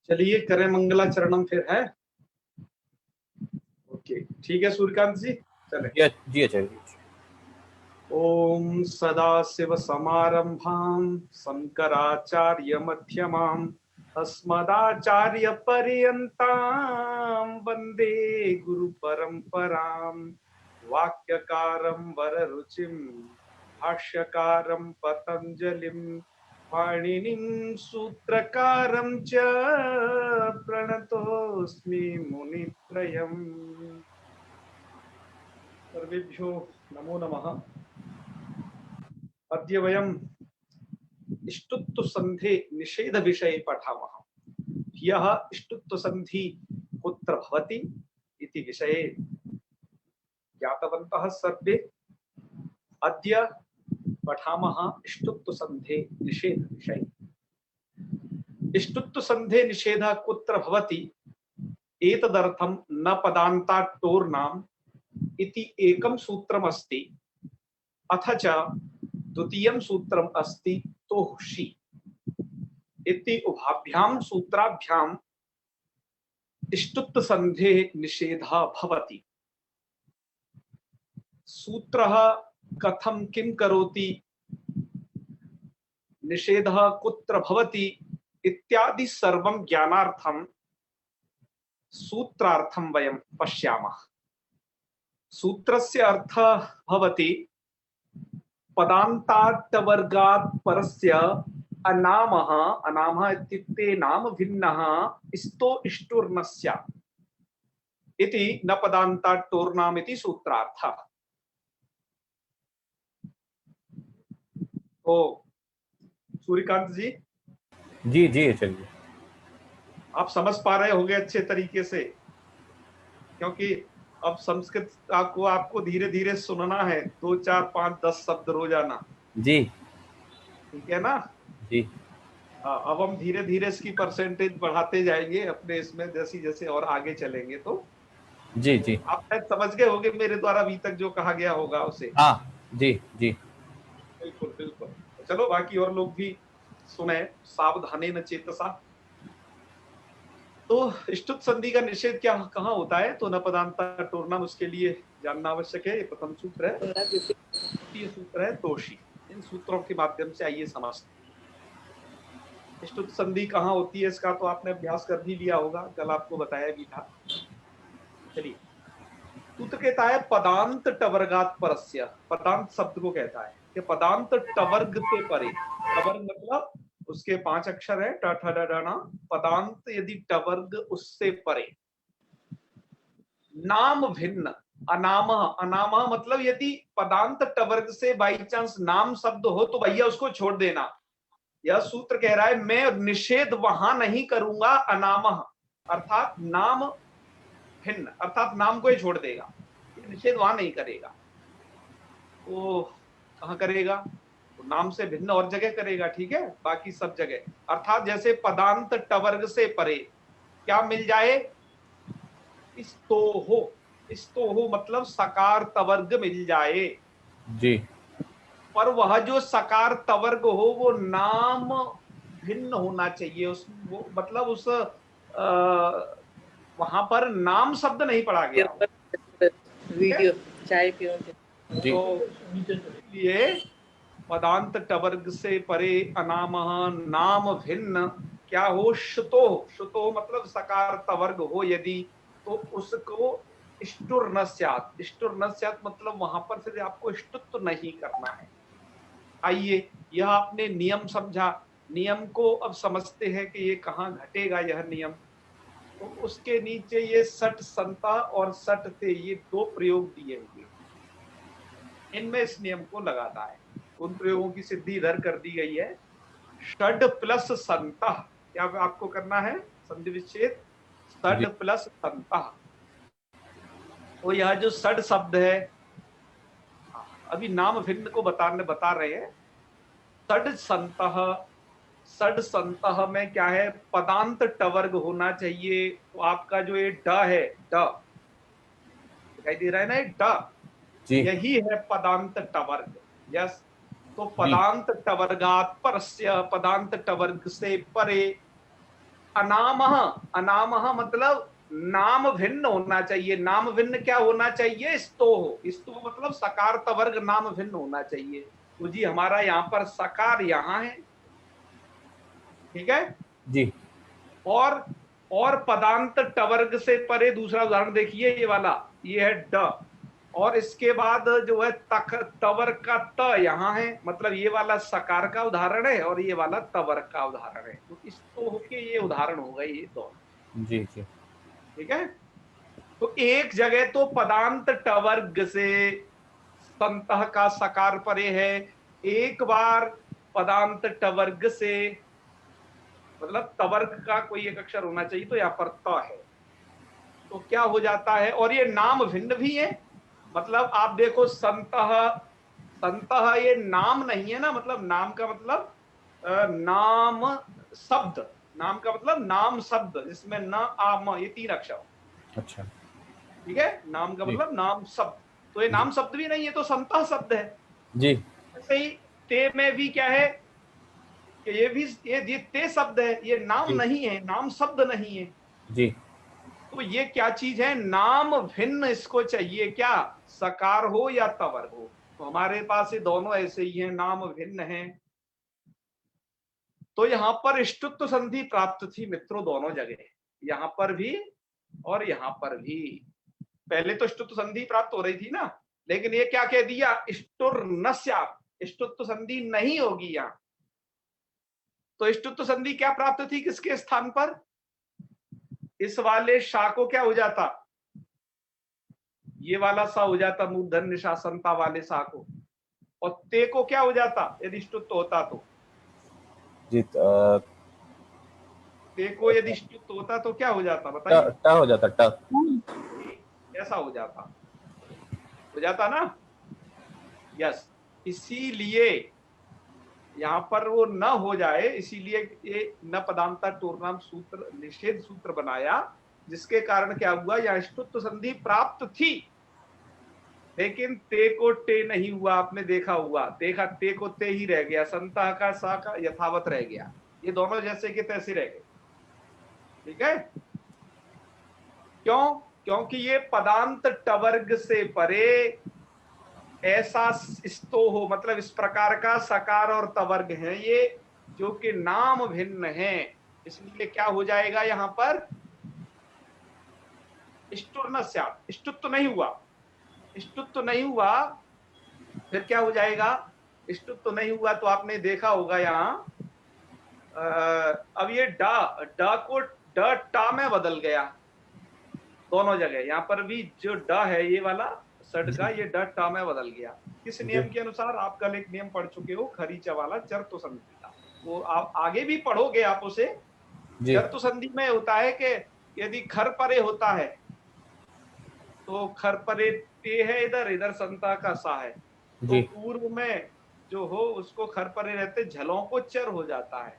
चलिए करें मंगलाचरणम फिर है। ओके ठीक है सूर्यकांत जी चले। जी आचार्य जी। ओम सदाशिव समारंभां शंकराचार्य मध्यमाम् अस्मदाचार्य पर्यन्तां वन्दे गुरु परंपरां वाक्यकारं वररुचिं भाष्यकारं पतंजलिं पाणिनिं सूत्रकारं च प्रणतोऽस्मि मुनित्रयम्। सर्वेभ्यो नमो नमः। अद्य वयम् इष्टुत्वसन्धे निषेध विषये पठामः। यः इष्टुत्वसन्धि कुत्र भवति इति विषये ज्ञातवन्तः सर्वे। अद्य पठामः इष्टुत्वसन्धे निषेध विषये। इष्टुत्वसन्धे निषेधः कुत्र भवति एतदर्थं न पदान्ताट्टोर्नाम् इति एकं सूत्रमस्ति, अथ च द्वितीयं सूत्रम् अस्ति तोषि इति उभाभ्यां सूत्राभ्याम् इष्टुत्वसन्धे निषेधः भवति। सूत्रः कथं किं करोति, निषेधः कुत्र भवति इत्यादि सर्वं ज्ञानार्थं सूत्रार्थं वयं पश्यामः। सूत्रस्य अर्थः भवति पदान्ताट्टवर्गात् परस्य अनामः। अनामः इत्युक्ते नाम भिन्नः स्तो इष्टुर्न स्यात् इति न पदान्ताट्टोर्नाम् इति सूत्रार्थः। तो सूर्यकांत जी जी आचार्य जी। आप समझ पा रहे होंगे अच्छे तरीके से, क्योंकि अब संस्कृत आपको धीरे धीरे सुनना है, 2 4 5 10 शब्द रोजाना। जी ठीक है ना जी। अब हम धीरे धीरे इसकी परसेंटेज बढ़ाते जाएंगे अपने इसमें, जैसे जैसे और आगे चलेंगे तो जी जी। आप शायद समझ गए होंगे मेरे द्वारा अभी तक जो कहा गया होगा उसे। हाँ जी जी। बिल्कुल बिल्कुल। चलो बाकी और लोग भी सुने सावधानेन चेतसा। तो इष्टुत संधि का निषेध क्या कहाँ होता है, तो न पदान्ताट्टोर्नाम, उसके लिए जानना आवश्यक है। ये प्रथम सूत्र है। द्वितीय सूत्र है तोषी। इन सूत्रों के माध्यम से आइए समझते हैं इष्टुत संधि कहाँ होती है। इसका तो आपने अभ्यास कर भी लिया होगा, कल आपको बताया भी था। चलिए, सूत्र कहता है पदांत टवर्गात परस्य। पदांत शब्द को कहता है कि पदांत टवर्ग से परे। टवर्ग मतलब उसके 5 अक्षर है ट ठ ड ढ न। पदांत यदि टवर्ग उससे परे। नाम भिन्न अनामः। अनामः मतलब यदि पदांत टवर्ग से बाई चांस नाम शब्द हो तो भैया उसको छोड़ देना। यह सूत्र कह रहा है मैं निषेध वहां नहीं करूंगा अनामः, अर्थात नाम भिन्न, अर्थात नाम को ही छोड़ देगा, ये निषेध वहां नहीं करेगा। तो कहां करेगा, तो नाम से भिन्न और जगह करेगा। ठीक है, बाकी सब जगह, अर्थात जैसे पदांत टवर्ग से परे क्या मिल जाए, स्तोहो मतलब सकार तवर्ग मिल जाए जी। पर वह जो सकार तवर्ग हो वो नाम भिन्न होना चाहिए। उस वो मतलब उस वहां पर नाम शब्द नहीं पढ़ा गया हो। वीडियो चाय पियो जी। तो इसलिए पदांत टवर्ग से परे अनामः नाम भिन्न क्या हो, श्रुतो। श्रुतो मतलब सकार तवर्ग हो यदि, तो उसको इष्टुर न स्यात्। इष्टुर न स्यात् मतलब वहां पर फिर आपको इष्टुत्व नहीं करना है। आइए, यह आपने नियम समझा। नियम को अब समझते हैं कि ये कहाँ घटेगा यह नियम। तो उसके नीचे ये सट संता और सट ते, ये 2 प्रयोग दिए हुए, इनमें इस नियम को लगाना है। उन प्रयोगों की सिद्धि इधर कर दी गई है। षड प्लस संता, क्या आपको करना है, संधि विच्छेद षड प्लस संता। तो यह जो षड शब्द है, अभी नाम भिन्न को बता रहे हैं। षड संतः, षड संतः में क्या है, पदांत टवर्ग होना चाहिए। तो आपका जो ये ड है, ड दिखाई दे रहा है ना, ये ड, यही है पदांत टवर्ग। यस, तो पदांत टवर्गात परस्य, पदांत टवर्ग से परे अनामः, अनामः मतलब नाम भिन्न होना चाहिए। नाम भिन्न क्या होना चाहिए? स्तोह, स्तोह मतलब सकार तवर्ग नाम भिन्न होना चाहिए। तो जी हमारा यहाँ पर सकार यहाँ है, ठीक है। जी और पदांत टवर्ग से परे दूसरा उदाहरण देखिए, ये वाला, ये है ड, और इसके बाद जो है तक, तवर का त यहाँ है, मतलब ये वाला सकार का उदाहरण है और ये वाला तवर का उदाहरण है। तो इस तो होके ये उदाहरण हो गए ये दोनों, जी जी ठीक है। तो एक जगह तो पदांत टवर्ग से संतः का सकार परे है, एक बार पदांत टवर्ग से, मतलब तवर्ग का कोई एक अक्षर होना चाहिए, तो यहाँ पर त है। तो क्या हो जाता है, और ये नाम भिन्न भी है, मतलब आप देखो संतः, संतः ये नाम नहीं है ना, मतलब नाम का मतलब नाम शब्द, नाम का मतलब नाम शब्द, जिसमें न आम ये तीन अक्षर, अच्छा ठीक है। नाम का जी मतलब नाम शब्द, तो ये जी नाम शब्द भी नहीं है, तो संतः शब्द है। जी ऐसे ही ते में भी क्या है कि ये भी ये ते शब्द है, ये नाम जी नहीं है, नाम शब्द नहीं है। जी तो ये क्या चीज है? नाम भिन्न इसको चाहिए, क्या? सकार हो या तवर हो। तो हमारे पास ये दोनों ऐसे ही हैं, नाम भिन्न है। तो यहाँ पर इष्टुत्व संधि प्राप्त थी मित्रों, दोनों जगह, यहाँ पर भी और यहाँ पर भी। पहले तो इष्टुत्व संधि प्राप्त हो रही थी ना, लेकिन ये क्या कह दिया? इष्टुर न स्यात्, इष्टुत्व संधि नहीं होगी यहाँ। तो इष्टुत्व संधि क्या प्राप्त थी? किसके स्थान पर? इस वाले शा को क्या हो जाता? ये वाला सा हो जाता मूर्धन्य शा, संता वाले सा को, और ते को क्या हो जाता यदि इष्टुत्व होता तो? जी ते को यदि इष्टुत्व होता तो क्या हो जाता बताइए? ट हो जाता ट। ऐसा हो जाता ना। यस, इसीलिए यहाँ पर वो न हो जाए, इसीलिए ये न पदांता टोरनाम सूत्र निषेध सूत्र बनाया, जिसके कारण क्या हुआ? यहाँ इष्टुत्व संधि प्राप्त थी, लेकिन ते को टे नहीं हुआ। आपने देखा हुआ, देखा ते को ते ही रह गया, संता का सा का यथावत रह गया, ये दोनों जैसे के तैसे रह गए, ठीक है। क्यों? क्योंकि ये पदांत टवर्ग से परे ऐसा स्तो हो, मतलब इस प्रकार का सकार और तवर्ग है ये, जो कि नाम भिन्न है, इसलिए क्या हो जाएगा यहाँ पर? इष्टुर न स्यात्, इष्टुत्व नहीं हुआ, इष्टुत्व नहीं हुआ, फिर क्या हो जाएगा? इष्टुत्व नहीं हुआ तो आपने देखा होगा यहाँ, अब ये डा, ड को ड टा में बदल गया दोनों जगह। यहाँ पर भी जो ड है ये वाला सड का, ये ड टा में बदल गया। किस नियम के अनुसार? आप कल एक नियम पढ़ चुके हो, खरीचा वाला, चरतु संधि का, वो आप आगे भी पढ़ोगे आप उसे। चरतु संधि में होता है कि यदि खर परे होता है तो खर परे ते है इधर, इधर संता का सा है, तो पूर्व में जो हो उसको खर परे रहते झलों को चर हो जाता है,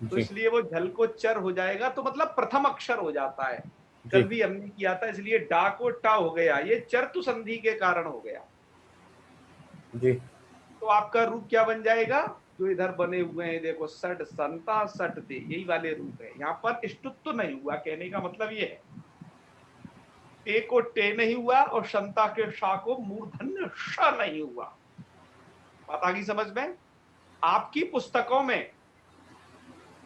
तो इसलिए वो झल को चर हो जाएगा, तो मतलब प्रथम अक्षर हो जाता है। कल भी हमने किया था, इसलिए डा को टा हो गया, ये चरतु संधि के कारण हो गया जी। तो आपका रूप क्या बन जाएगा? जो इधर बने हुए हैं देखो, सट संता सट दे, यही वाले रूप है। यहाँ पर इष्टुत्व नहीं हुआ, कहने का मतलब ये है, टे को टे नहीं हुआ और शंता के शा को मूर्धन्य श नहीं हुआ। बात आ गई समझ में? आपकी पुस्तकों में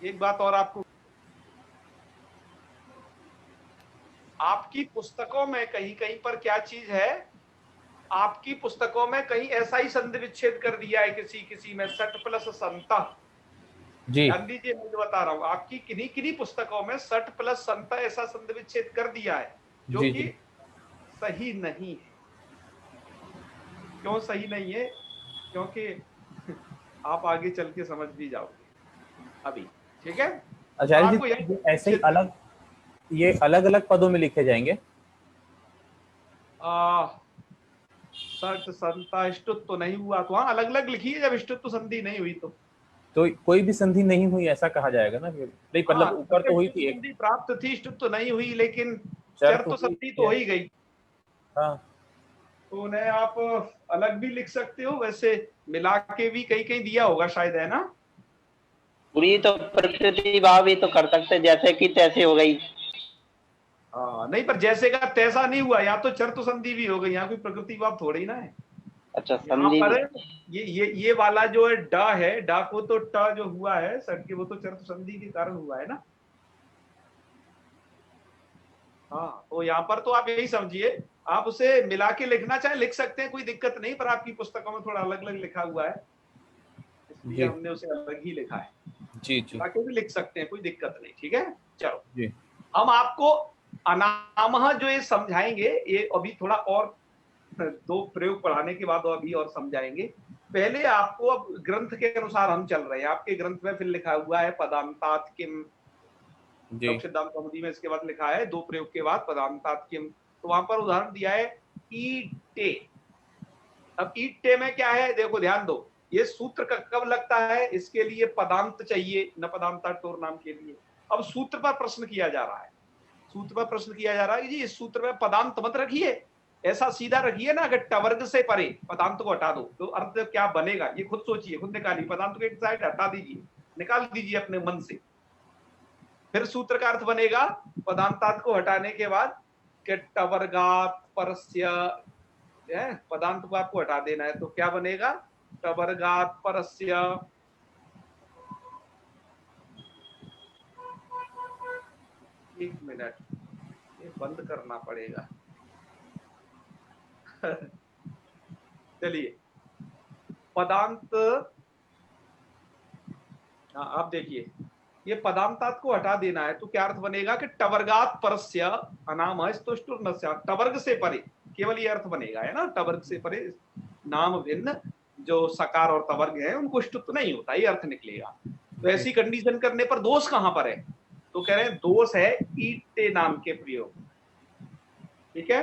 एक बात और, आपकी पुस्तकों में कहीं कहीं पर क्या चीज है, आपकी पुस्तकों में कहीं ऐसा ही संधि विच्छेद कर दिया है, किसी किसी में सट प्लस संता। ध्यान दीजिए, मैं बता रहा हूं, आपकी किन्हीं किन्हीं पुस्तकों में सट प्लस संता ऐसा संधि विच्छेद कर दिया है, जो कि सही नहीं है। क्यों सही नहीं है? क्योंकि आप आगे चल के समझ भी जाओगे अभी, ठीक है। आचार्य जी ऐसे ही अलग, ये अलग अलग पदों में लिखे जाएंगे? सट संता इष्टुत्व तो नहीं हुआ तो हाँ अलग अलग लिखिए, जब इष्टुत्व संधि नहीं हुई तो कोई भी संधि नहीं हुई ऐसा कहा जाएगा ना? नहीं मतलब ऊपर तो हुई थी एक संधि प्राप्त थी, इष्टुत्व तो नहीं हुई, लेकिन चर तो संधि तो हो ही गई। हाँ, तो उन्हें आप अलग भी लिख सकते हो, वैसे मिला के भी कहीं कहीं दिया होगा शायद, है ना? पूरी तो प्रकृति भाव ही तो कर सकते, जैसे कि तैसे हो गई। नहीं, पर जैसे का तैसा नहीं हुआ, यहाँ तो चर्तु संधि भी हो गई, यहाँ कोई प्रकृति भाव थोड़ी ना है। अच्छा, यहाँ संधि पर भी। ये वाला जो है ड है, ड को तो ट जो हुआ है सर की, वो तो चर्तु संधि के कारण हुआ है ना। हाँ, तो यहाँ पर तो आप यही समझिए, आप उसे मिला के लिखना चाहे लिख सकते हैं, कोई दिक्कत नहीं, पर आपकी पुस्तकों में थोड़ा अलग अलग लिखा हुआ है, इसलिए जी हमने उसे अलग ही लिखा है। जी जी मिला के भी लिख सकते हैं, कोई दिक्कत नहीं, ठीक है। चलो जी हम आपको अनामह जो ये समझाएंगे, ये अभी थोड़ा और 2 प्रयोग पढ़ाने के बाद अभी और समझाएंगे। पहले आपको अब ग्रंथ के अनुसार हम चल रहे हैं, आपके ग्रंथ में फिर लिखा हुआ है पदांतात किम, जी लोक सिद्धांत कौमुदी में इसके बाद लिखा है 2 प्रयोग के बाद पदांतात किम, तो वहां पर उदाहरण दिया है ईटे। अब ईटे में क्या है, देखो ध्यान दो, ये सूत्र का कब लगता है, इसके लिए पदांत चाहिए, न पदांता टोर नाम के लिए। अब सूत्र पर प्रश्न किया जा रहा है, सूत्र पर प्रश्न किया जा रहा है कि जी इस सूत्र में पदांत मत रखिए, ऐसा सीधा रखिए ना, अगर टवर्ग से परे पदांत को हटा दो तो अर्थ क्या बनेगा, ये खुद सोचिए, खुद निकालिए, पदांत को एक साइड हटा दीजिए, निकाल दीजिए अपने मन से, फिर सूत्र का अर्थ बनेगा पदांतात को हटाने के बाद कि टवर्गात परस्य, पदांत को आपको हटा देना है, तो क्या बनेगा, टवर्गात परस्य, एक मिनट, ये बंद करना पड़ेगा। चलिए पदांत, आप देखिए, ये पदांतात को हटा देना है, तो क्या अर्थ बनेगा कि टवर्गात परस्य अनाम स्तुष्टुर्नस्य, टवर्ग से परे, केवल ये अर्थ बनेगा, है ना, टवर्ग से परे नाम भिन्न जो सकार और तवर्ग है उनको ष्टुत्व नहीं होता, ये अर्थ निकलेगा। तो ऐसी कंडीशन करने पर दोष कहां पर है, तो कह रहे हैं दोष है ईटे नाम के प्रयोग, ठीक है।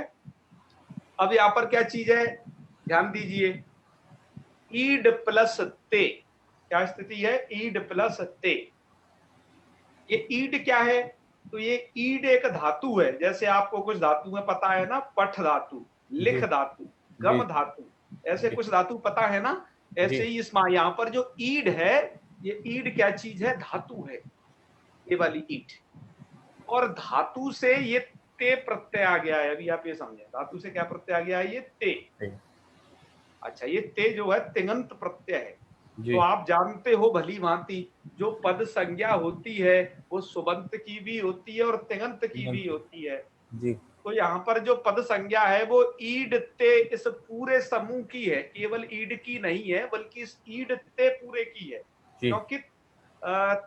अब यहां पर क्या चीज है, ध्यान दीजिए, ईड प्लस ते, क्या स्थिति है, ईड प्लस ते। ये ईड क्या है, तो ये ईड एक धातु है, जैसे आपको कुछ धातु में पता है ना, पठ धातु, लिख धातु, गम धातु, ऐसे कुछ धातु पता है ना, ऐसे ही इस यहाँ पर जो ईड है, ये ईड क्या चीज है, धातु है, ये वाली ईड, और धातु से ये ते प्रत्यय आ गया है, अभी आप ये समझे, धातु से क्या प्रत्यय आ गया है, ये ते। अच्छा, ये ते जो है तिङंत प्रत्यय है, तो आप जानते हो भली भांति जो पद संज्ञा होती है वो सुबंत की भी होती है और तिङंत की भी होती है जी। तो यहाँ पर जो पद संज्ञा है वो ईड ते इस पूरे समूह की है, केवल ईड की नहीं है, बल्कि इस ईड ते पूरे की है, क्योंकि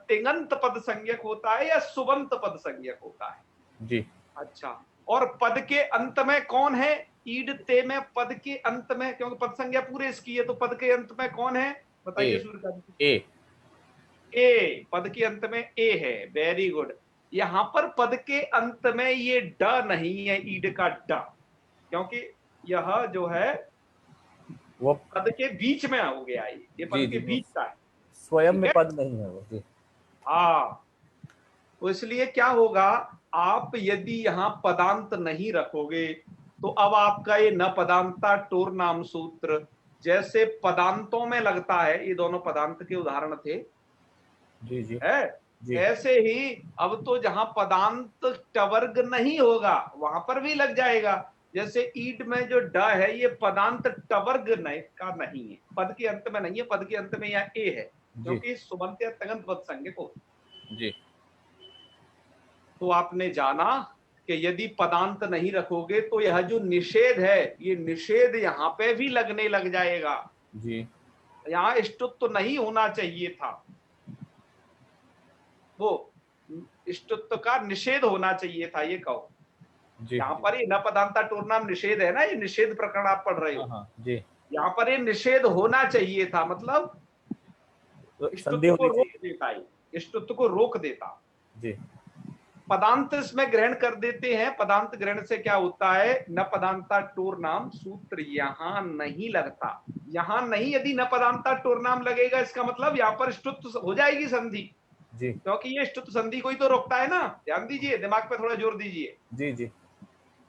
तिङंत पद संज्ञक होता है या सुबंत पद संज्ञक होता है जी। अच्छा, और पद के अंत में कौन है, ईड ते में पद के अंत में, क्योंकि पद संज्ञा पूरे इसकी है, तो पद के अंत में कौन है, बताइए सूर्यकांत। ए, पद के अंत में ए है, वेरी गुड। यहां पर पद के अंत में ये ड नहीं है, ईड का ड, क्योंकि यह जो है वो पद के बीच में हो गया, ये पद के बीच का है, स्वयं में पद नहीं है वो जी। हाँ, तो इसलिए क्या होगा, आप यदि यहाँ पदांत नहीं रखोगे तो अब आपका ये न पदांता टोर नाम सूत्र जैसे पदांतों में लगता है, ये दोनों पदांत के उदाहरण थे जी जी है जी। ऐसे ही अब तो जहां पदांत टवर्ग नहीं होगा वहां पर भी लग जाएगा, जैसे ईड में जो ड है ये पदांत टवर्ग का नहीं है, पद के अंत में नहीं है, पद के अंत में यहाँ ए है, क्योंकि सुबंत या तिङंत पद संज्ञक हो जी। तो आपने जाना कि यदि पदांत नहीं रखोगे तो यह जो निषेध है, ये निषेध यहाँ पे भी लगने लग जाएगा जी। यहाँ ष्टुत्व तो नहीं होना चाहिए था, वो ष्टुत्व का निषेध होना चाहिए था, ये कहो यहाँ पर ये न पदांता टोर नाम निषेध है ना, ये निषेध प्रकरण आप पढ़ रहे हो जी। यहाँ पर ये निषेध होना चाहिए था, मतलब ष्टुत्व को रोक देता, ष्टुत्व को रोक देता जी। पदांत इसमें ग्रहण कर देते हैं, पदांत ग्रहण से क्या होता है, न पदांता टोर नाम सूत्र यहाँ नहीं लगता, यहाँ नहीं, यदि न पदांता टोर नाम लगेगा इसका मतलब यहाँ पर ष्टुत्व हो जाएगी संधि जी, क्योंकि ये ष्टुत्व संधि को ही तो रोकता है ना, ध्यान दीजिए, दिमाग पे थोड़ा जोर दीजिए जी जी।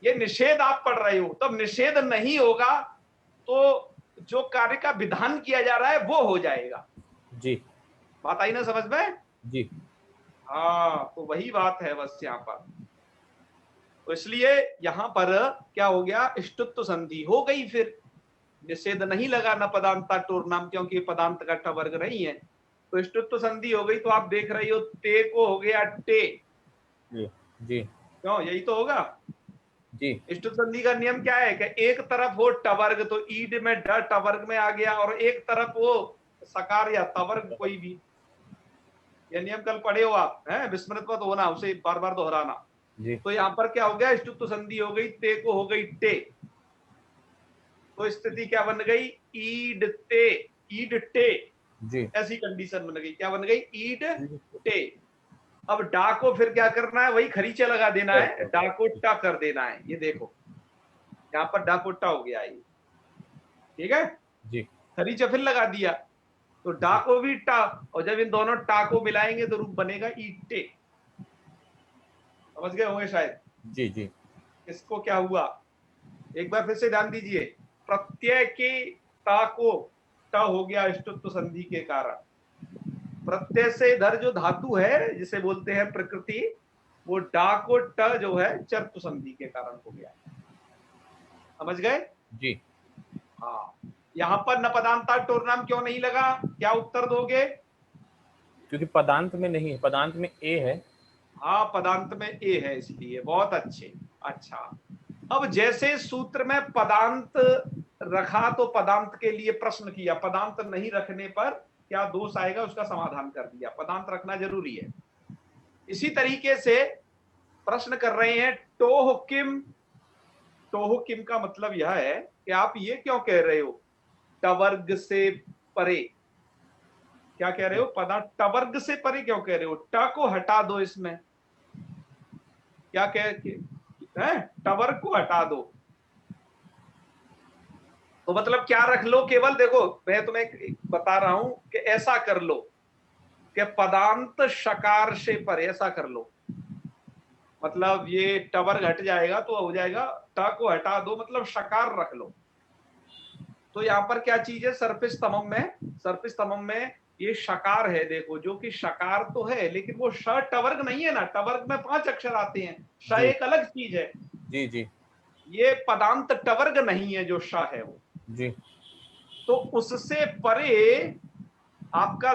ये निषेध आप पढ़ रहे हो, तब निषेध नहीं होगा तो जो कार्य का विधान किया जा रहा है वो हो जाएगा जी। बात आई ना समझ में? जी हाँ, तो वही बात है बस यहाँ पर। तो इसलिए यहाँ पर क्या हो गया, इष्टुत्व संधि हो गई, फिर निषेध नहीं लगा न पदांता टोरनाम, क्योंकि पदांत का वर्ग नहीं है, तो इष्टुत्व संधि हो गई। तो आप देख रही हो ते को हो गया टे, जी जी क्यों, यही तो होगा। जी इष्टुत्व संधि का नियम क्या है कि एक तरफ हो टवर्ग, तो ईड में ड टवर्ग में आ गया, और एक तरफ हो सकार या तवर्ग कोई भी। ये नियम कल पढ़े हो आप, हैं, विस्मृत मत होना, उसे बार बार दोहराना। जी तो यहां पर क्या हो गया, इष्टुत्व संधि हो गई, ते को हो गई टे, तो स्थिति क्या बन गई, ईड ते, ईड टे, जी ऐसी कंडीशन बन गई। क्या बन गई, ईड टे। अब डा को फिर क्या करना है, वही खरीचे लगा देना है, डा को टा कर देना है। ये देखो यहाँ पर डा को टा हो गया, ये ठीक है, जी खरीचा फिर लगा दिया, तो डा को भी टा, और जब इन दोनों टा को मिलाएंगे तो रूप बनेगा ईटे। समझ गए होंगे शायद। जी जी इसको क्या हुआ, एक बार फिर से ध्यान दीजिए, प्रत्यय के ता को ट हो गया इष्टुत्व संधि के कारण। प्रत्यय से इधर जो धातु है जिसे बोलते हैं प्रकृति, वो डा को ट जो है चर्तु संधि के कारण हो गया। समझ गए? जी हाँ, यहां पर न पदांता टोरनाम क्यों नहीं लगा, क्या उत्तर दोगे? क्योंकि पदांत में नहीं है, पदांत में ए है। हाँ, पदांत में ए है, इसलिए। बहुत अच्छे। अच्छा, अब जैसे सूत्र में पदांत रखा तो पदांत के लिए प्रश्न किया, पदांत नहीं रखने पर क्या दोष आएगा उसका समाधान कर दिया। पदांत रखना जरूरी है। इसी तरीके से प्रश्न कर रहे हैं टोह किम। टोह किम का मतलब यह है कि आप ये क्यों कह रहे हो टवर्ग से परे, क्या कह रहे हो, पदार्थ टवर्ग से परे क्यों कह रहे हो, ट को हटा दो इसमें, क्या कह टवर्ग को हटा दो, तो मतलब क्या रख लो, केवल देखो मैं तुम्हें बता रहा हूं कि ऐसा कर लो कि पदांत शकार से परे, ऐसा कर लो, मतलब ये टवर्ग हट जाएगा तो हो जाएगा, ट को हटा दो मतलब शकार रख लो। तो यहां पर क्या चीज है, सर्पिस तमम में, सर्पिस तमम में ये शकार है, देखो, जो कि शकार तो है लेकिन वो श टवर्ग नहीं है ना, टवर्ग में 5 अक्षर आते हैं, श जी। एक अलग चीज है। जी जी ये पदांत टवर्ग नहीं है जो श है वो। जी तो उससे परे आपका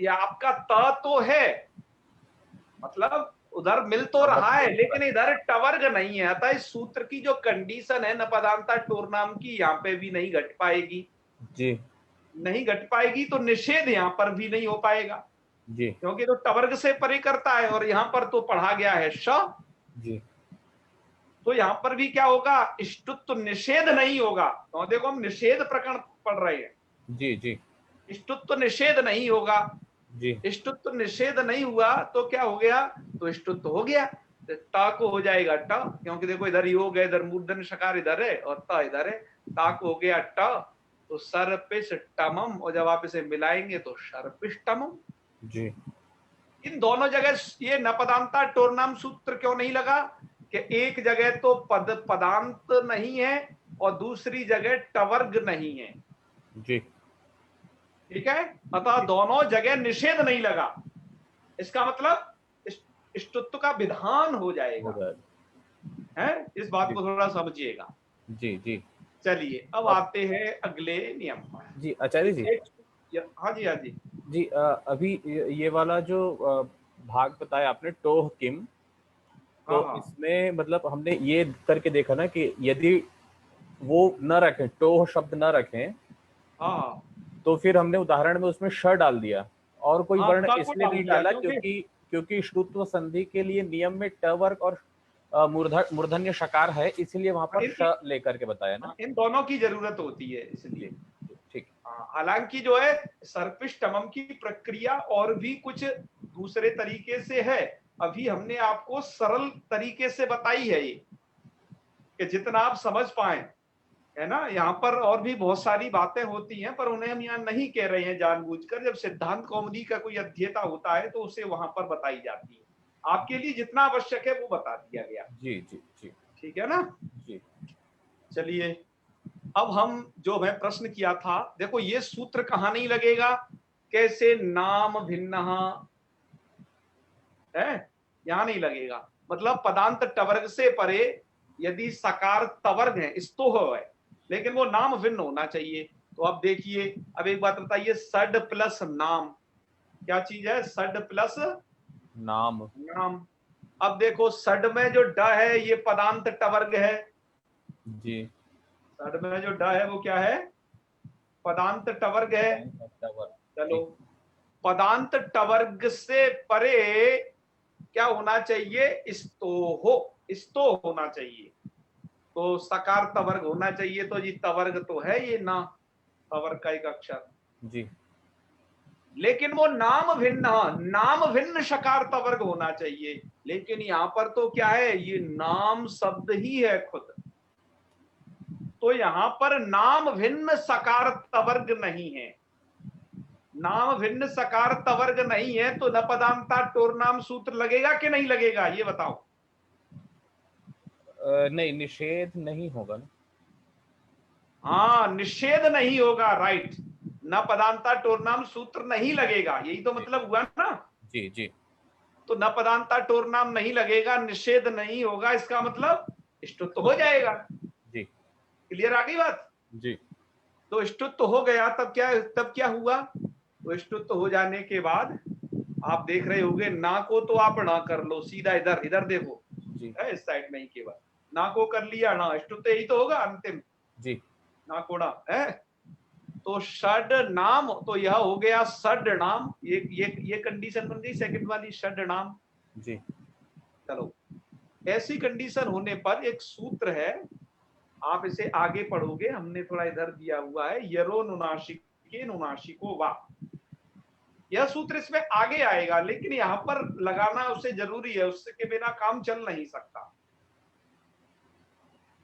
या आपका त तो है, मतलब उधर मिल तो रहा है लेकिन इधर टवर्ग नहीं है। अतः इस सूत्र की जो कंडीशन है न पदांता टोरनाम की, यहाँ पे भी नहीं घट पाएगी। जी नहीं घट पाएगी तो निषेध यहाँ पर भी नहीं हो पाएगा, जी क्योंकि तो टवर्ग से परे करता है, और यहाँ पर तो पढ़ा गया है श। जी तो यहाँ पर भी क्या होगा, इष्टुत्व निषेध नहीं होगा। तो देखो हम निषेध प्रकरण पढ़ रहे हैं, जी जी इष्टुत्व निषेध नहीं होगा। जी इष्टुत्व निषेध नहीं हुआ तो क्या हो गया, तो इष्टुत्व हो गया, तो ता को हो जाएगा ट, क्योंकि देखो इधर योग है, इधर मूर्धन्य शकार इधर है और ता इधर है, ता को हो गया ट, तो सर्पिष्टमम, और जब आप इसे मिलाएंगे तो सर्पिष्टमम। जी इन दोनों जगह ये न पदांता टोरनाम सूत्र क्यों नहीं लगा कि एक जगह तो पदांत नहीं है और दूसरी जगह टवर्ग नहीं है, जी ठीक है, अतः दोनों जगह निषेध नहीं लगा। इसका मतलब इष्टुत्व का विधान हो जाएगा, है, इस बात को थोड़ा समझिएगा। जी जी चलिए अब आते हैं अगले नियम पर। जी आचार्य जी। हाँ जी, हाँ जी जी अभी ये वाला जो भाग बताया आपने टोह किम, तो हाँ, इसमें मतलब हमने ये करके देखा ना कि यदि वो न रखें, टोह शब्द न रखें, हाँ तो फिर हमने उदाहरण में उसमें श डाल दिया, और कोई हाँ, वर्ण ट को इसलिए डाल नहीं दिया डाला क्योंकि क्योंकि श्रुत्व संधि के लिए नियम में ट वर्ग और मूर्धन्य शकार है, इसलिए वहां पर श लेकर के बताया ना। इन दोनों की जरूरत होती है, इसलिए। ठीक। हालांकि जो है सर्पिष्टमम की प्रक्रिया और भी कुछ दूसरे तरीके से है, अभी हमने आपको सरल तरीके से बताई है ये, कि जितना आप समझ पाए, है ना। यहाँ पर और भी बहुत सारी बातें होती हैं पर उन्हें हम यहाँ नहीं कह रहे हैं जानबूझकर। जब सिद्धांत कौमुदी का कोई अध्येता होता है तो उसे वहां पर बताई जाती है, आपके लिए जितना आवश्यक है वो बता दिया गया। जी जी जी ठीक है ना जी। चलिए अब हम जो मैं प्रश्न किया था, देखो ये सूत्र कहाँ नहीं लगेगा, कैसे नाम भिन्न है, यहां नहीं लगेगा। मतलब पदांत टवर्ग से परे यदि सकार तवर्ग है, स्तोह है, लेकिन वो नाम भिन्न होना चाहिए। तो अब देखिए, अब एक बात बताइए, सड प्लस नाम क्या चीज है? सड प्लस नाम। नाम। अब देखो सड में जो ड है ये पदांत टवर्ग है, जी। सड में जो ड है वो क्या है? पदांत टवर्ग है। चलो, पदांत टवर्ग से परे क्या होना चाहिए? स्तो होना चाहिए। तो सकार तवर्ग होना चाहिए। तो जी तवर्ग तो है ये ना, तवर्ग का एक अक्षर जी। लेकिन वो नाम भिन्न शकार तवर्ग होना चाहिए। लेकिन यहां पर तो क्या है, ये नाम शब्द ही है खुद। तो यहां पर नाम भिन्न सकार तवर्ग नहीं है। नाम भिन्न सकार तवर्ग नहीं है तो न पदांता टोर नाम सूत्र लगेगा कि नहीं लगेगा, ये बताओ। नहीं, निषेध नहीं होगा ना। हाँ, निषेध नहीं होगा, राइट। न पदांता टोर नाम सूत्र नहीं लगेगा, यही तो मतलब हुआ ना। जी जी। तो न पदांता टोर नाम नहीं लगेगा, निषेध नहीं होगा, इसका मतलब इष्टुत्व हो जाएगा। जी। क्लियर आ गई बात? जी। तो इष्टुत्व हो गया, तब क्या हुआ? तो इष्टुत्व हो जाने के बाद आप देख रहे होंगे, ना को तो आप ना कर लो, सीधा इधर इधर देखो जी। है, इस साइड में ही केवल ना को कर लिया ना, इष्टुत्व यही तो होगा अंतिम। जी। ना कोड़ा है। तो षड नाम, तो यह हो गया षड नाम। ये कंडीशन बन गई सेकंड वाली, षड नाम। जी। चलो, ऐसी कंडीशन होने पर एक सूत्र है, आप इसे आगे पढ़ोगे, हमने थोड़ा इधर दिया हुआ है, यरो नुनाशिके नुनाशिको वा। यह सूत्र इसमें आगे आएगा, लेकिन यहां पर लगाना उससे जरूरी है, उसके बिना काम चल नहीं सकता।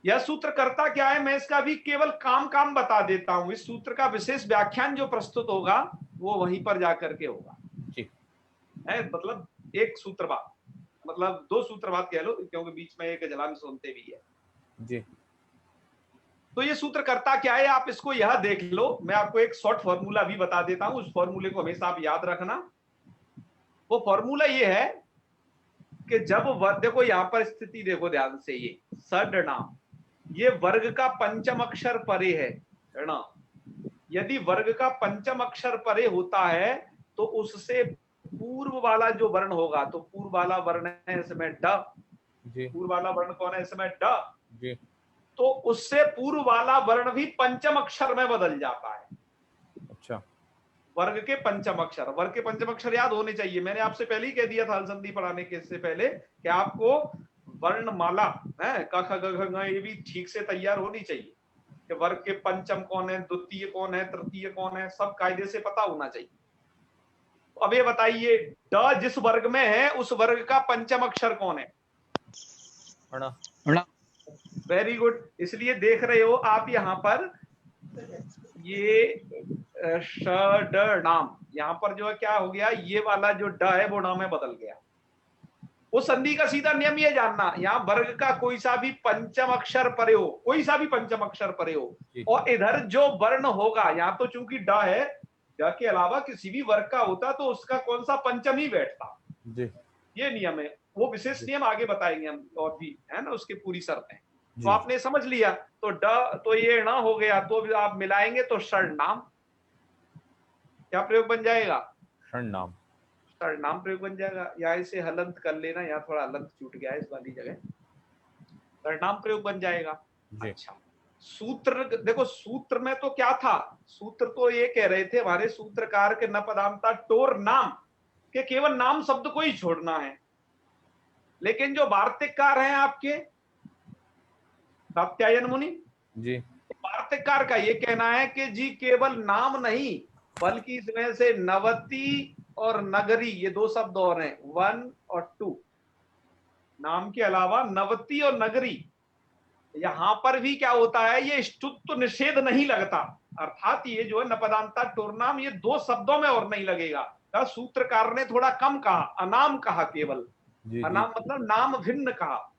यह सूत्र करता क्या है, मैं इसका भी केवल काम बता देता हूं। इस सूत्र का विशेष व्याख्यान जो प्रस्तुत होगा वो वहीं पर जाकर के होगा। जी। है मतलब एक सूत्र बाद, मतलब दो सूत्र बाद कह लो, क्योंकि बीच में एक जलान सुनते भी है। जी। तो ये सूत्र करता क्या है, आप इसको यह देख लो। मैं आपको एक शॉर्ट फॉर्मूला भी बता देता हूं, उस फॉर्मूले को हमेशा आप याद रखना। वो फॉर्मूला ये है कि जब देखो यहां पर स्थिति देखो ध्यान से, ये षड नाम, ये वर्ग का पंचम अक्षर परे है ना। यदि वर्ग का पंचम अक्षर परे होता है तो उससे पूर्व वाला जो वर्ण होगा, तो पूर्व वाला वर्ण है इसमें ड। जी। पूर्व वाला वर्ण कौन है इसमें? ड। जी। तो उससे पूर्व वाला वर्ण भी पंचम अक्षर में बदल जाता है। अच्छा। वर्ग के पंचम अक्षर, वर्ग के पंचम अक्षर याद होने चाहिए। मैंने आपसे पहले ही कह दिया था संधि पढ़ाने के इससे पहले कि आपको वर्णमाला है क ख ग घ ङ ये भी ठीक से तैयार होनी चाहिए कि वर्ग के पंचम कौन है, द्वितीय कौन है, तृतीय कौन है, सब कायदे से पता होना चाहिए। अब ये बताइए, ड जिस वर्ग में है उस वर्ग का पंचम अक्षर कौन है? अणा। Very good. इसलिए देख रहे हो आप यहां पर ये षड नाम, यहां पर जो है क्या हो गया, ये वाला जो ड है वो नाम में बदल गया। उस संधि का सीधा नियम ये जानना, यहां वर्ग का कोई सा भी पंचम अक्षर परे हो, कोई सा भी पंचम अक्षर परे हो, और इधर जो वर्ण होगा, यहां तो चूंकि ड है, ड के अलावा किसी भी वर्ग का होता तो उसका कौन सा पंचम ही बैठता। जी। ये नियम है, वो विशेष नियम आगे बताएंगे हम, और भी है ना उसकी पूरी शर्तें। तो आपने समझ लिया, तो ड तो ये ना हो गया, तो आप मिलाएंगे तो षड नाम। क्या प्रयोग बन जाएगा? षड नाम। षड नाम प्रयोग बन जाएगा। यहाँ इसे हलंत कर लेना, यहाँ थोड़ा हलंत छूट गया है इस वाली जगह, षड नाम प्रयोग बन जाएगा। अच्छा, सूत्र देखो, सूत्र में तो क्या था, सूत्र तो ये कह रहे थे हमारे सूत्रकार के, न पदांता टोर नाम के केवल नाम शब्द को ही छोड़ना है। लेकिन जो वार्तिककार हैं आपके कात्यायन मुनि जी, वार्तिककार का ये कहना है कि जी केवल नाम नहीं, बल्कि इसमें से नवती और नगरी, ये दो शब्द और हैं, 1 और 2। नाम के अलावा नवती और नगरी, यहां पर भी क्या होता है, ये ष्टुत्व निषेध नहीं लगता। अर्थात ये जो है नपदांता टोरनाम, ये दो शब्दों में और नहीं लगेगा। सूत्रकार ने थोड़ा कम कहा, अनाम कहा केवल। अनाम मतलब नाम भिन्न कहा।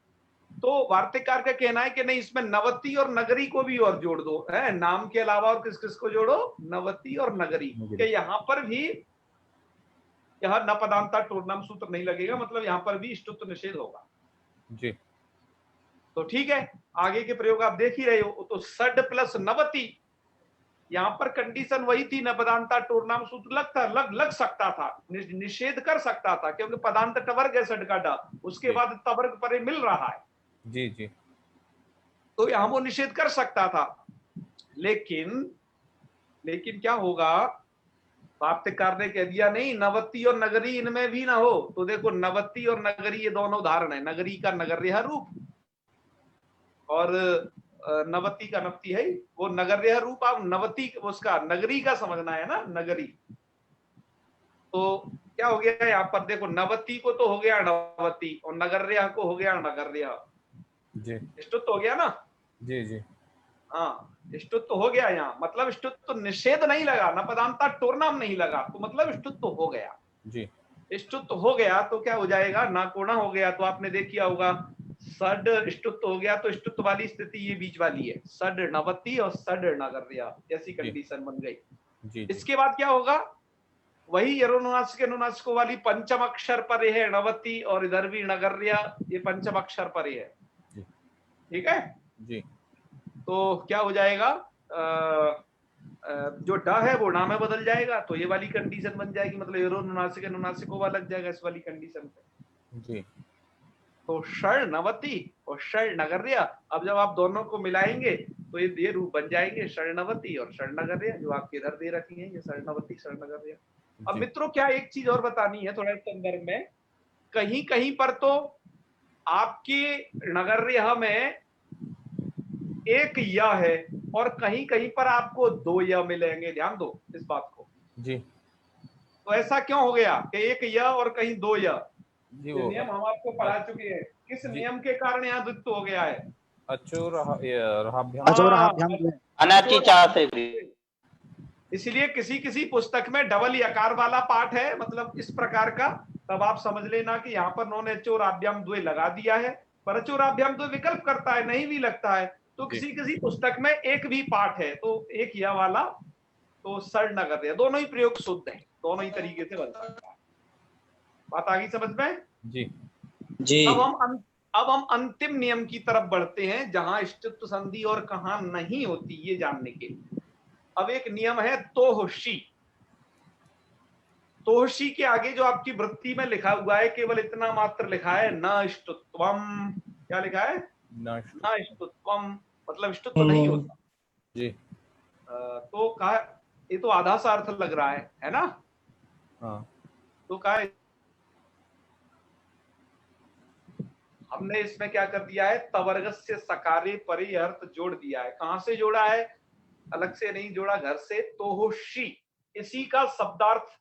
तो वार्तिककार का कहना है कि नहीं, इसमें नवती और नगरी को भी और जोड़ दो, है नाम के अलावा और किस किस को जोड़ो, नवती और नगरी के। यहाँ पर भी यह न पदांता टोरनाम सूत्र नहीं लगेगा, मतलब यहाँ पर भी इष्टुत्व निषेध होगा जी। तो ठीक है, आगे के प्रयोग आप देख ही रहे हो। तो सड प्लस नवती, यहाँ पर कंडीशन वही थी, न पदांता टोरनाम सूत्र लग सकता था, निषेध कर सकता था, क्योंकि पदांत टवर्ग है सड का डा, उसके बाद तवर्ग परे मिल रहा है जी जी। तो यहाँ वो निषेध कर सकता था। लेकिन क्या होगा, वार्तिककार ने कह दिया नहीं, नवती और नगरी इनमें भी ना हो। तो देखो नवती और नगरी ये दोनों उदाहरण है, नगरी का नगर्य रूप और नवती का नवती है वो नगर्य रूप। आप नवती उसका नगरी का समझना है ना, नगरी। तो क्या हो गया यहाँ पर, देखो नवती को तो हो गया नवती और नगर्य को हो गया नगर्य, जी इष्टुत्व हो गया ना। जी जी। हाँ इष्टुत्व हो गया यहाँ, मतलब इष्टुत्व निषेध नहीं लगा, न पदांता टोरनाम नहीं लगा, तो मतलब इष्टुत्व हो गया जी। इष्टुत्व हो गया तो क्या हो जाएगा, ना कोना हो गया। तो आपने देखिया होगा सड इष्टुत्व हो गया, तो इष्टुत्व वाली स्थिति ये बीच वाली है, सड नवती और सड नगर्या, जैसी कंडीशन बन गई। जी। इसके बाद क्या होगा, वही यरोनुनासिक अनुनासिकों वाली पंचम अक्षर परे है नवती, और इधर भी नगर्या, ये पंचम अक्षर परे है, ठीक है जी। तो क्या हो जाएगा, जो ड है वो ना में बदल जाएगा, तो ये वाली कंडीशन बन जाएगी, मतलब यरोनुनासिक अनुनासिकों वाला लग जाएगा इस वाली कंडीशन पे। जी। तो षण नवती और षण नगर्या, अब जब आप दोनों को मिलाएंगे तो ये रूप बन जाएंगे, षण नवती और षण नगर्या, जो आपके इधर दे रखी है ये षण नवती षण नगर्या। अब मित्रों क्या एक चीज और बतानी है थोड़ा संदर्भ में, कहीं कहीं पर तो आपकी नगर्या में एक य है और कहीं कहीं पर आपको दो य मिलेंगे, ध्यान दो इस बात को जी। तो ऐसा क्यों हो गया कि एक य और कहीं दो य, जी ये नियम हम आपको पढ़ा चुके हैं, किस नियम के कारण यहाँ द्वित्व हो गया है, अनाची चाह से भी। इसलिए किसी किसी पुस्तक में डबल यकार वाला पाठ है, मतलब इस प्रकार का, तब आप समझ लेना कि यहाँ पर नॉन अचोराभ्याम द्वय लगा दिया है, पर अचोराभ्याम द्वय विकल्प करता है, नहीं भी लगता है। तो किसी किसी पुस्तक में एक भी पाठ है, तो एक यह वाला, तो सड़ न कर दिया, दोनों ही प्रयोग शुद्ध है, दोनों ही तरीके से बन सकता है। बात आ गई समझ में जी जी। अब हम अंतिम नियम की तरफ बढ़ते हैं, जहां इष्टत्व संधि और कहां नहीं होती ये जानने के लिए। अब एक नियम है तोहशी। तोहशी के आगे जो आपकी वृत्ति में लिखा हुआ है केवल इतना मात्र लिखा है, न इष्टत्वम, क्या लिखा है, न इष्टत्वम, मतलब इष्टत्व नहीं होता जी। तो कहा, ये तो आधा सा अर्थ लग रहा है ना। हाँ। तो कहा हमने इसमें क्या कर दिया है, तवर्गस्य सकारे परे अर्थ जोड़ दिया है। कहां से जोड़ा है, अलग से नहीं जोड़ा, घर से, तोहोशी, इसी का शब्दार्थ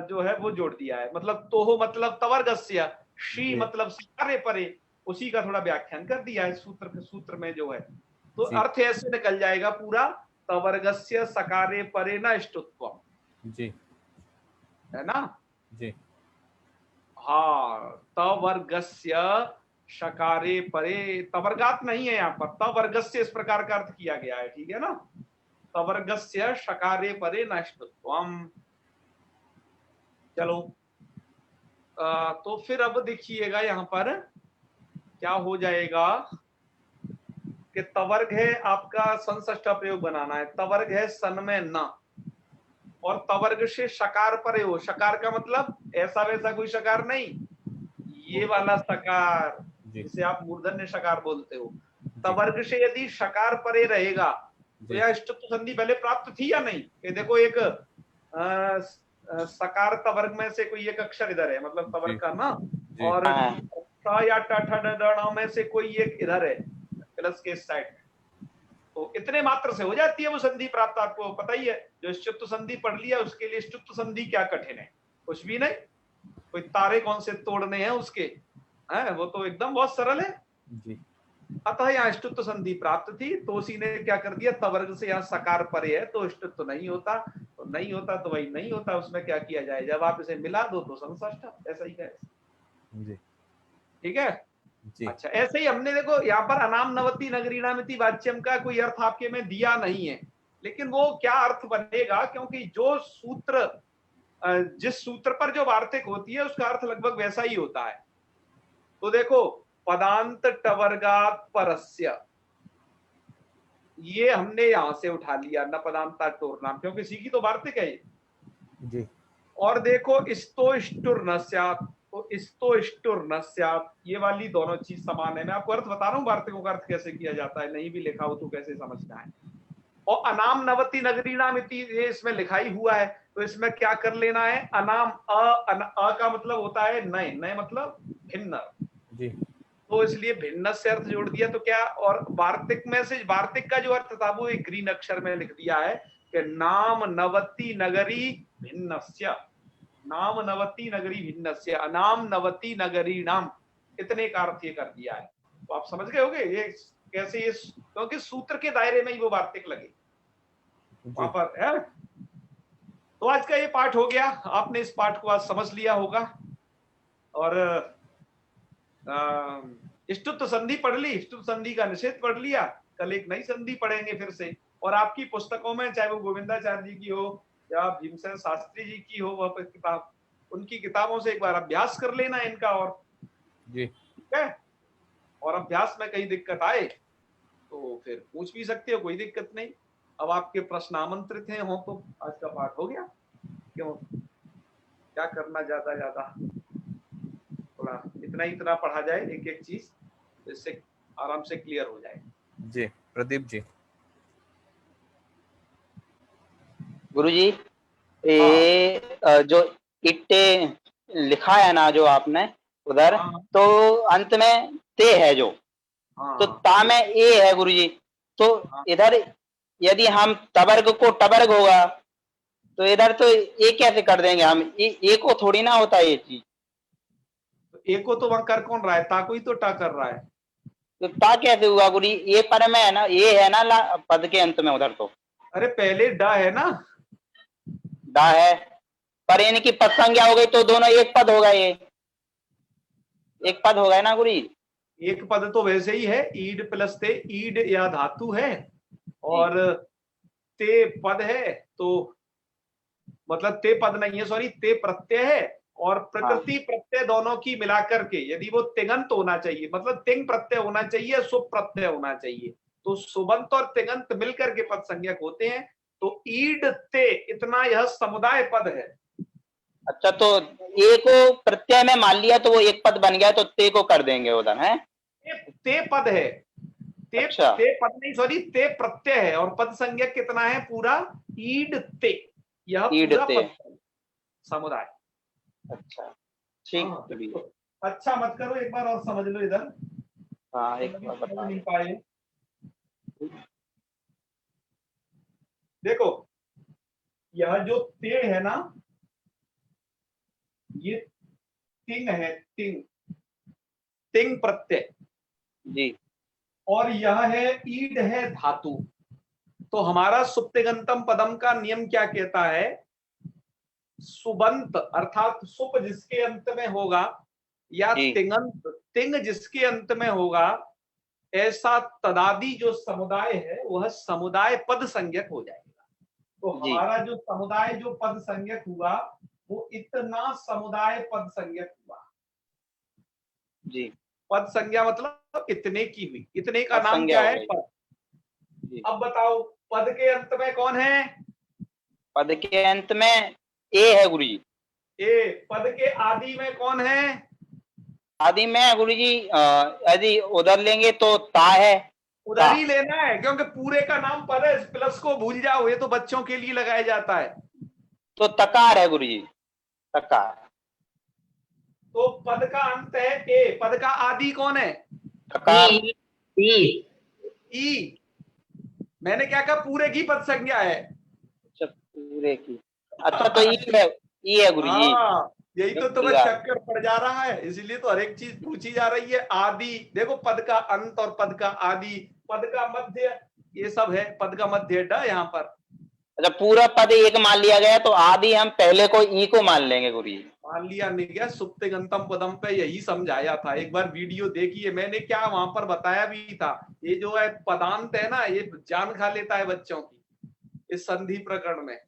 जो है वो जोड़ दिया है, मतलब तोहो मतलब तवर्गस्य, शी मतलब सकारे परे, उसी का थोड़ा व्याख्यान कर दिया है सूत्र में जो है। तो अर्थ ऐसे निकल जाएगा पूरा, तवर्गस्य सकारे परे न इष्टत्वम, जी है ना जी। हाँ, तवर्गस्य शकारे परे, तवर्गात नहीं है यहाँ पर, तवर्गस्य इस प्रकार का अर्थ किया गया है, ठीक है ना, तवर्गस्य शकारे परे नष्टत्वम। चलो तो फिर अब देखिएगा यहाँ पर क्या हो जाएगा कि तवर्ग है आपका संषष्ठ प्रयोग बनाना है, तवर्ग है सन में न, और तवर्ग से शकार परे हो, शकार का मतलब ऐसा वैसा कोई शकार नहीं, ये वाला शकार जिसे आप मूर्धन्य शकार बोलते हो। तवर्ग से यदि शकार परे रहेगा तो यह इष्टत्व संधि पहले प्राप्त थी या नहीं, ये देखो एक सकार तवर्ग में से कोई एक अक्षर इधर है, मतलब तवर्ग का ना, और या ट में से कोई एक इधर है प्लस के साइड में, तो इतने मात्र से हो जाती है वो संधि प्राप्त। आपको पता ही है, जो इष्टत्व संधि पढ़ लिया उसके लिए इष्टत्व संधि क्या कठिन है, कुछ भी नहीं, कोई तारे कौन से तोड़ने हैं उसके, है वो तो एकदम बहुत सरल है जी। अतः यहाँ इष्टत्व संधि प्राप्त थी, तो उसी ने क्या कर दिया, तवर्ग से यहाँ सकार परे है तो इष्टत्व नहीं होता, तो नहीं होता तो वही नहीं होता, उसमें क्या किया जाए, जब आप इसे मिला दो तो संषष्ठ, ऐसा ही है, ठीक है। जी अच्छा, ऐसे ही हमने देखो यहाँ पर अनाम नवति नगरीणामिति वाच्यम का कोई अर्थ आपके में दिया नहीं है, लेकिन वो क्या अर्थ बनेगा, क्योंकि जो सूत्र जिस सूत्र पर जो वार्तिक होती है उसका अर्थ लगभग वैसा ही होता है। तो देखो, पदांत टवर्गात परस्य, ये हमने यहां से उठा लिया, न पदांता टोर नाम, क्योंकि सी की तो वार्तिक है ये। जी और देखो इस्तो इष्टुर न स्यात्, तो इस्तो इष्टुर न स्यात्, ये वाली दोनों चीज समान है। मैं आपको अर्थ बता रहा हूँ वार्तिकों का अर्थ कैसे किया जाता है, नहीं भी लिखा हो तो कैसे समझना है। और अनाम नवति नगरीणामिति ये इसमें लिखा ही हुआ है, तो इसमें क्या कर लेना है, अनाम अ का मतलब होता है नए, नए मतलब भिन्न, जी तो इसलिए भिन्न से अर्थ जोड़ दिया। तो क्या, और वार्तिक में से वार्तिक का जो अर्थ था वो एक ग्रीन अक्षर में लिख दिया है कि नाम नवति नगरी भिन्नस्य, नाम नवति नगरी भिन्नस्य, अनाम नवति नगरी नाम, इतने का अर्थ ये कर दिया है। तो आप समझ गए होगे ये कैसे, ये क्योंकि सूत्र के दायरे में ही वो वार्तिक लगे वहां पर है। तो आज का ये पाठ हो गया, आपने इस पाठ को आज समझ लिया होगा। और इष्टुत संधि पढ़ ली, इष्टुत संधि का निषेध पढ़ लिया, कल एक नई संधि पढ़ेंगे फिर से। और आपकी पुस्तकों में, चाहे वो गोविंदाचार्य जी की हो या भीमसेन शास्त्री जी की हो, वह किताब, उनकी किताबों से एक बार अभ्यास कर लेना इनका। और जी ठीक है, और अभ्यास में कहीं दिक्कत आए तो फिर पूछ भी सकते हो, कोई दिक्कत नहीं। अब आपके प्रश्न आमंत्रित हैं, हो तो आज का पाठ हो गया, क्यों क्या करना, ज्यादा ज्यादा थोड़ा इतना पढ़ा जाए एक एक चीज, इससे आराम से क्लियर हो जाए। जी प्रदीप जी। गुरुजी, जो इट्टे लिखा है ना जो आपने उधर, हाँ तो अंत में ते है जो, हाँ तो ता में ए है गुरुजी, तो हाँ। इधर यदि हम तवर्ग को टवर्ग होगा तो इधर तो ए कैसे कर देंगे हम, ए को थोड़ी ना होता है ये चीज। तो ए को तो वहां कर कौन रहा है, ता को ही तो टा कर रहा है। तो ता कैसे हुआ गुरुजी, ए पर में है ना, ए है ना पद के अंत में उधर, तो अरे पहले डा है ना, डा है, पर इनकी पद संज्ञा हो गई तो दोनों एक पद होगा, ये एक पद होगा ना गुरुजी। एक पद तो वैसे ही है, ईड प्लस ते, ईड या धातु है और ते पद है, तो मतलब ते पद नहीं है, सॉरी, ते प्रत्यय है। और प्रकृति प्रत्यय दोनों की मिलाकर के यदि वो तिङंत होना चाहिए, मतलब तिंग प्रत्यय होना चाहिए, सुप प्रत्यय होना चाहिए, तो सुबंत और तिङंत मिलकर के पद संज्ञक होते हैं। तो ईड ते, इतना यह समुदाय पद है। अच्छा, तो ए को प्रत्यय में मान लिया तो वो एक पद बन गया, तो ते को कर देंगे उधर है, ते पद है, ते, अच्छा। ते पद नहीं, सॉरी, ते प्रत्यय है, और पद संज्ञक कितना है पूरा, ईड ते, यह ईड पूरा ते। पद समुदाय। अच्छा ठीक हाँ, है। तो अच्छा मत करो, एक बार और समझ लो इधर, हाँ एक समझ बार बता नहीं दो। पाए। देखो, यह जो ते है ना, ये तिंग है, तिंग, तिंग प्रत्यय, जी और यह है ईड है धातु। तो हमारा सुप्तिगंतम पदम का नियम क्या कहता है, सुबंत अर्थात सुप जिसके अंत में होगा या जी तिंगंत, तिंग जिसके अंत में होगा, ऐसा तदादि जो समुदाय है वह समुदाय पद संज्ञक हो जाएगा। तो जी हमारा जो समुदाय जो पद संज्ञक हुआ वो इतना समुदाय पद संज्ञक हुआ। जी, पद संज्ञा मतलब इतने की हुई, इतने का पद नाम संज्ञा क्या हो है, गई। पद। जी, अब बताओ पद के अंत में कौन है, पद के अंत में ए है गुरुजी। ए। पद के आदि में कौन है, आदि में गुरुजी यदि उधर लेंगे तो ता है, ता। उधर ही लेना है, क्योंकि पूरे का नाम पद है, प्लस को भूल जाओ, ये तो बच्चों के लिए लगाया जाता है। तो तकार है गुरुजी, तकार। तो पद का अंत है ए, पद का आदि कौन है, तकार। ई। मैंने क्या कहा, पूरे की पद संज्ञा है। अच्छा पूरे की, अच्छा तो ई है गुरुजी। हाँ, यही तो तुम्हें चक्कर पड़ जा रहा है, इसीलिए तो हर एक चीज पूछी जा रही है। आदि देखो, पद का अंत और पद का आदि, पद का मध्य, ये सब है, पद का मध्य ड यहाँ पर। अच्छा पूरा पद एक मान लिया गया तो आदि हम पहले को ई को मान लेंगे गुरुजी। मान लिया नहीं गया, सुप्तिगंतम पदम पे यही समझाया था। एक बार वीडियो देखिए, मैंने क्या वहां पर बताया भी था। ये जो है पदांत है ना, ये जान खा लेता है बच्चों की इस संधि प्रकरण में।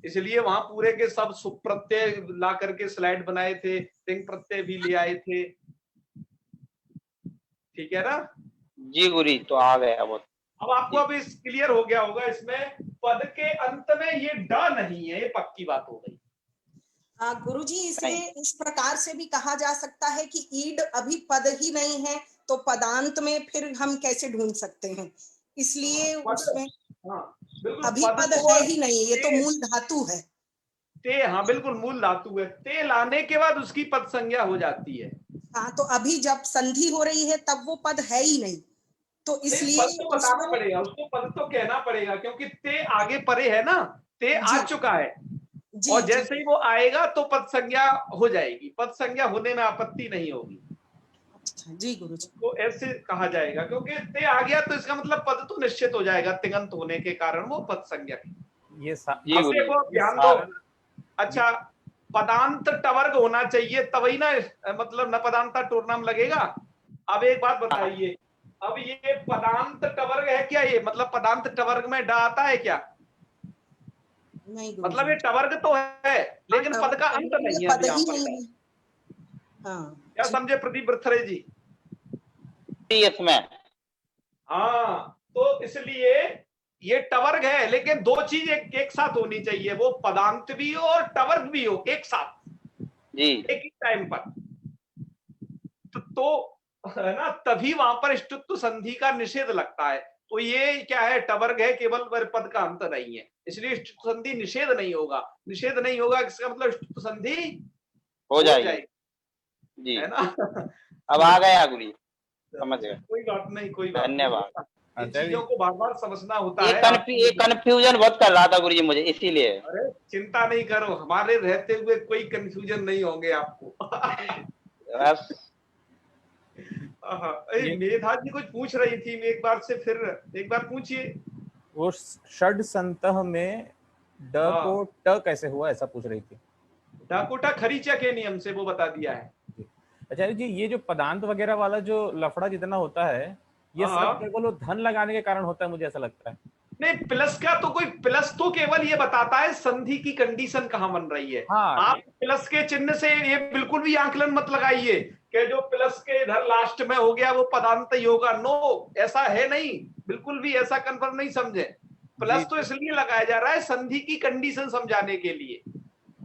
इसलिए वहां पूरे के सब सुप प्रत्यय ला करके स्लाइड बनाए थे, तिंग प्रत्यय भी ले आए थे। ठीक है ना? जी गुरुजी, तो आ गया वो। अब आपको अब इस क्लियर हो गया होगा, इसमें पद के अंत में ये ड नहीं है, ये पक्की बात हो गई। गुरुजी, इसे इस प्रकार से भी कहा जा सकता है कि ईड अभी पद ही नहीं है, तो पदांत में फिर हम कैसे ढूंढ सकते हैं, इसलिए उसमें बिल्कुल अभी पद है ही नहीं, ये तो मूल धातु है। ते, हाँ बिल्कुल मूल धातु है। ते लाने के बाद उसकी पद संज्ञा हो जाती है। हाँ, तो अभी जब संधि हो रही है तब वो पद है ही नहीं, तो इसलिए पद तो बताना पड़ेगा उसको, पद तो कहना पड़ेगा, क्योंकि ते आगे परे है ना, ते आ चुका है। और जैसे ही वो आएगा तो पद संज्ञा हो जाएगी, पद संज्ञा होने में आपत्ति नहीं होगी। जी गुरुजी, तो ऐसे कहा जाएगा, क्योंकि ते आ गया तो इसका मतलब पद तो निश्चित हो जाएगा, तिङंत होने के कारण वो पद संज्ञा। ये ध्यान दो। अच्छा, पदांत टवर्ग होना चाहिए तभी ना, मतलब न पदांता टूर्नाम लगेगा। अब एक बात बताइए, अब ये पदांत टवर्ग है क्या? ये मतलब पदांत टवर्ग में ड आता है क्या? नहीं, मतलब ये टवर्ग तो है, लेकिन पद का अंत नहीं है यहाँ पर। क्या समझे प्रदीप बृथरे जी? इसमें हाँ, तो इसलिए ये टवर्ग है, लेकिन दो चीज एक साथ होनी चाहिए, वो पदांत भी हो और टवर्ग भी हो एक साथ जी, एक ही टाइम पर। तो है ना, तभी वहां पर ष्टुत्व संधि का निषेध लगता है। तो ये क्या है, टवर्ग है, केवल पद का अंत नहीं है, इसलिए ष्टुत्व संधि निषेध नहीं होगा। निषेध नहीं होगा, इसका मतलब ष्टुत्व संधि हो जाएगी जी, है ना? अब आ गया गुरुजी, समझ गए। कोई बात नहीं, कोई बात धन्यवाद। इन चीजों को बार बार समझना होता है। ये कन्फ्यूजन बहुत कर रहा था गुरुजी मुझे, इसीलिए। अरे चिंता नहीं करो, हमारे रहते हुए कोई कंफ्यूजन नहीं होंगे आपको। बस मेधा जी कुछ पूछ रही थी, एक बार से फिर एक बार पूछिए। वो षड संतः में ड को ट कैसे हुआ, ऐसा पूछ रही थी। डाकोटा खरीचा के नियम से, वो बता दिया है। आचार्य जी, ये जो पदांत वगैरह वाला जो लफड़ा जितना होता है, ये सब केवल वो धन लगाने के कारण होता है, मुझे ऐसा लगता है। नहीं, प्लस का तो कोई, प्लस तो केवल ये बताता है संधि की कंडीशन कहाँ बन रही है। आप प्लस के चिन्ह से ये बिल्कुल भी आंकलन मत लगाइए कि जो प्लस के इधर लास्ट में हो गया वो पदांत ही होगा। नो, ऐसा है नहीं, बिल्कुल भी ऐसा कंफर्म नहीं समझे। प्लस तो इसलिए लगाया जा रहा है संधि की कंडीशन समझाने के लिए।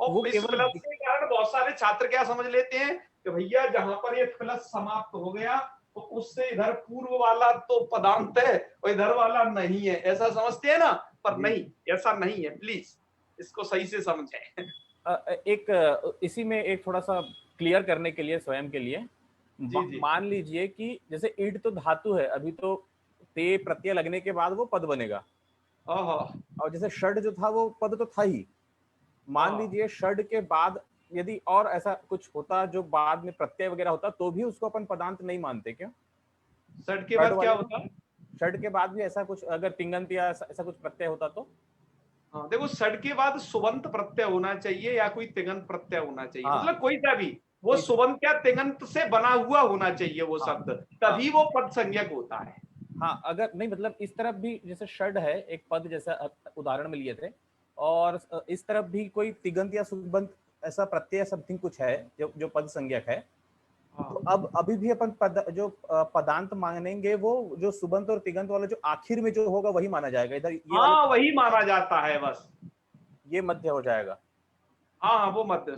और इस प्लस के कारण बहुत सारे छात्र क्या समझ लेते हैं कि भैया जहां पर ये प्लस समाप्त हो गया तो उससे इधर पूर्व वाला तो पदांत है और इधर वाला नहीं है, ऐसा समझते हैं ना। पर नहीं, ऐसा नहीं है, प्लीज इसको सही से समझें। एक इसी में एक थोड़ा सा क्लियर करने के लिए स्वयं के लिए, मान लीजिए कि जैसे ईड तो धातु है, अभी तो ते प्रत्यय लगने के बाद वो पद बनेगा, और जैसे षड जो था वो पद तो था ही। मान लीजिए षड के बाद यदि और ऐसा कुछ होता जो बाद में प्रत्यय वगैरह होता, तो भी उसको अपन पदांत नहीं मानते क्यों? षड के बाद क्या होता? षड के बाद भी ऐसा कुछ अगर तिङंत या ऐसा कुछ प्रत्यय होता तो? हाँ देखो, षड के बाद सुबंत प्रत्यय होना चाहिए या कोई तिङंत प्रत्यय होना चाहिए। मतलब कोई सा भी, वो सुबंत या तिङंत से बना हुआ होना चाहिए वो शब्द, तभी वो पद संज्ञक होता है। हाँ, अगर नहीं, मतलब इस तरफ भी जैसे षड है, एक पद जैसा उदाहरण में लिए थे, और इस तरफ भी कोई तिङंत या सुबंत ऐसा प्रत्यय समथिंग कुछ है जो पद संज्ञक है, तो अब अभी भी अपन जो पदांत मानेंगे वो जो सुबंत और तिङंत वाला जो आखिर में जो होगा वही माना जाएगा इधर। वही माना जाता है, बस ये मध्य हो जाएगा। हाँ, वो मध्य,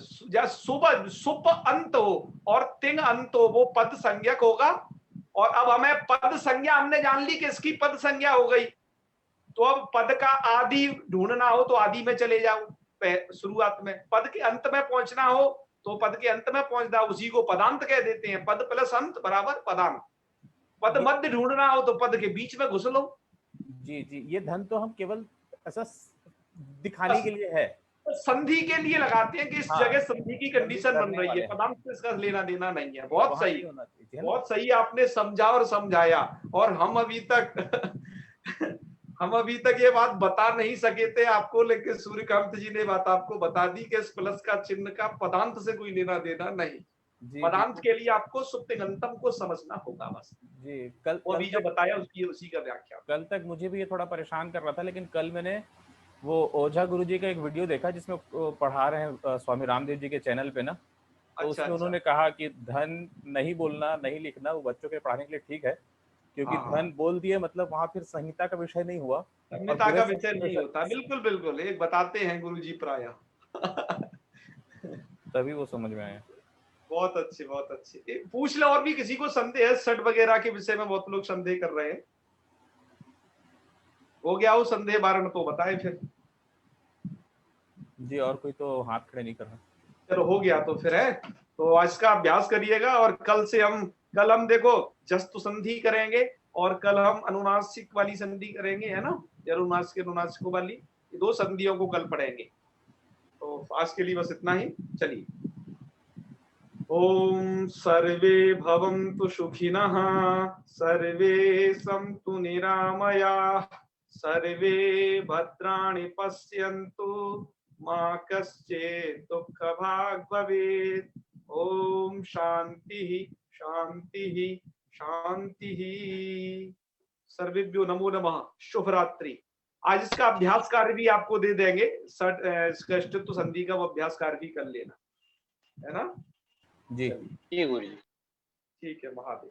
सुप अंत हो और तिङ अंत हो, वो पद संज्ञक होगा। और अब हमें पद संज्ञा हमने जान ली कि इसकी पद संज्ञा हो गई, तो अब पद का आदि ढूंढना हो तो आदि में चले जाओ, शुरुआत में। पद के अंत में पहुंचना हो तो पद के अंत में पहुंचना, उसी को पदांत कह देते हैं। पद प्लस अंत बराबर पदांत। पद मध्य ढूंढना हो तो पद के बीच में घुस लो। जी जी, ये धन तो हम केवल ऐसा दिखाने के लिए है, संधि के लिए लगाते हैं कि इस जगह संधि की कंडीशन बन रही है, पदांत से इसका लेना देना नहीं है। बहुत सही, बहुत सही आपने समझा और समझाया। और हम अभी तक हम अभी तक ये बात बता नहीं सके थे आपको, लेकिन सूर्यकांत जी ने बात आपको बता दी कि इस प्लस का चिन्ह का पदांत से कोई लेना देना नहीं। पदांत के लिए आपको सुप्तिगंतम को समझना होगा बस जी। कल वो अभी जो बताया उसी का व्याख्या। कल तक मुझे भी ये थोड़ा परेशान कर रहा था, लेकिन कल मैंने वो ओझा गुरुजी का एक वीडियो देखा जिसमें पढ़ा रहे हैं स्वामी रामदेव जी के चैनल पे ना, तो उसमें उन्होंने कहा कि धन नहीं बोलना नहीं लिखना वो बच्चों के पढ़ाने के लिए ठीक है, क्योंकि धन बोल दिए मतलब वहां फिर संहिता का विषय नहीं हुआ, संहिता का विषय नहीं होता। बिल्कुल बिल्कुल, एक बताते हैं गुरुजी प्राय तभी वो समझ में आया। बहुत अच्छे बहुत अच्छे। पूछ लो और भी किसी को संदेह है सट वगैरह के विषय में, बहुत लोग संदेह कर रहे हैं। हो गया वो संदेह वारण तो बताए फिर जी। और कोई तो हाथ खड़े नहीं कर रहा। चलो हो गया तो फिर है, तो आज का अभ्यास करिएगा और कल हम देखो जस्तु संधि करेंगे और कल हम अनुनासिक वाली संधि करेंगे, है ना, अनुनासिक अनुनासिकों वाली, ये 2 संधियों को कल पढ़ेंगे। तो आज के लिए बस इतना ही। चलिए, ओम सर्वे भवन्तु सुखिनः, सर्वे सन्तु निरामयाः, सर्वे भद्राणि पश्यन्तु, मा कश्चित् दुःखभाग् भवेत्। ओम शांति शांति शांति। सर्वेभ्यो नमो नमः। शुभ रात्रि। आज इसका अभ्यास कार्य भी आपको दे देंगे, इसका ष्टित्व संधि का वो अभ्यास कार्य भी कर लेना, है ना। जी गुरु जी। ठीक है, महादेव।